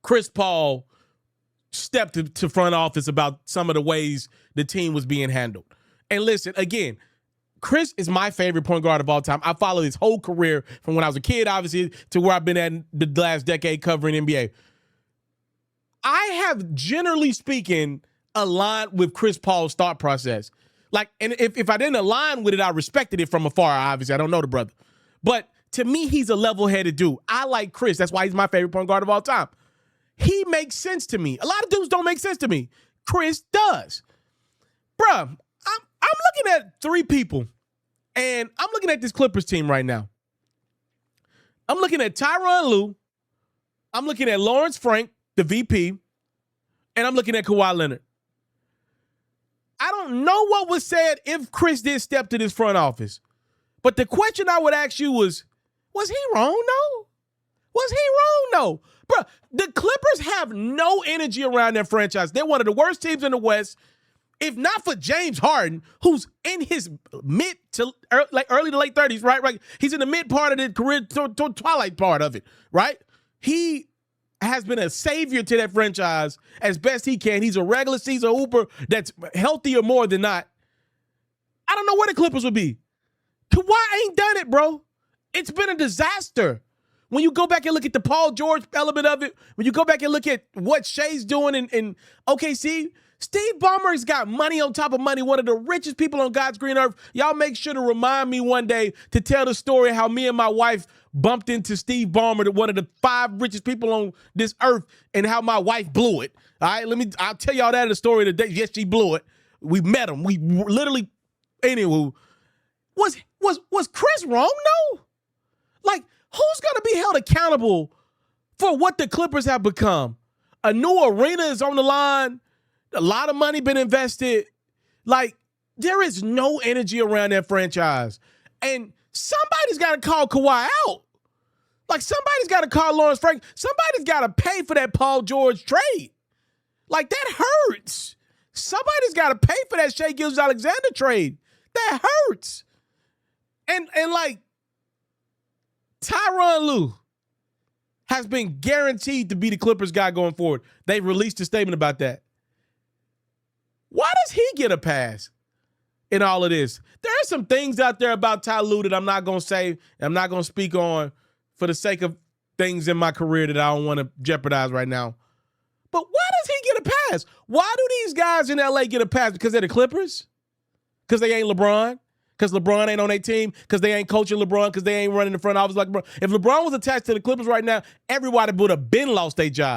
Chris Paul stepped to front office about some of the ways the team was being handled. And listen, again, Chris is my favorite point guard of all time. I followed his whole career from when I was a kid, obviously, to where I've been at the last decade covering NBA. I have, generally speaking, aligned with Chris Paul's thought process. Like, and if I didn't align with it, I respected it from afar, obviously. I don't know the brother. But to me, he's a level-headed dude. I like Chris. That's why he's my favorite point guard of all time. He makes sense to me. A lot of dudes don't make sense to me. Chris does. Bruh, I'm looking at three people, and I'm looking at this Clippers team right now. I'm looking at Tyronn Lue. I'm looking at Lawrence Frank, the VP, and I'm looking at Kawhi Leonard. I don't know what was said if Chris did step to this front office, but the question I would ask you was he wrong? No. Was he wrong? No. Bro, the Clippers have no energy around their franchise. They're one of the worst teams in the West. If not for James Harden, who's in his mid to early to late 30s, right? He's in the mid part of the career, twilight part of it, right? He has been a savior to that franchise as best he can. He's a regular season hooper that's healthier more than not. I don't know where the Clippers would be. Kawhi ain't done it, bro. It's been a disaster. When you go back and look at the Paul George element of it, when you go back and look at what Shea's doing in OKC, Steve Ballmer's got money on top of money, one of the richest people on God's green earth. Y'all make sure to remind me one day to tell the story how me and my wife bumped into Steve Ballmer, one of the 5 richest people on this earth, and how my wife blew it. All right, I'll tell y'all that in the story today. Yes, she blew it. We met him. We literally, anyway, was Chris wrong? No. Like, who's going to be held accountable for what the Clippers have become? A new arena is on the line. A lot of money been invested. Like, there is no energy around that franchise. And somebody's got to call Kawhi out. Like, somebody's got to call Lawrence Frank. Somebody's got to pay for that Paul George trade. Like, that hurts. Somebody's got to pay for that Shai Gilgeous-Alexander trade. That hurts. And like, Tyronn Lue has been guaranteed to be the Clippers guy going forward. They released a statement about that. Why does he get a pass in all of this? There are some things out there about Ty Lue that I'm not going to say, I'm not going to speak on for the sake of things in my career that I don't want to jeopardize right now. But why does he get a pass? Why do these guys in LA get a pass? Because they're the Clippers? Because they ain't LeBron? Because LeBron ain't on their team? Because they ain't coaching LeBron? Because they ain't running the front office like LeBron? If LeBron was attached to the Clippers right now, everybody would have been lost their job.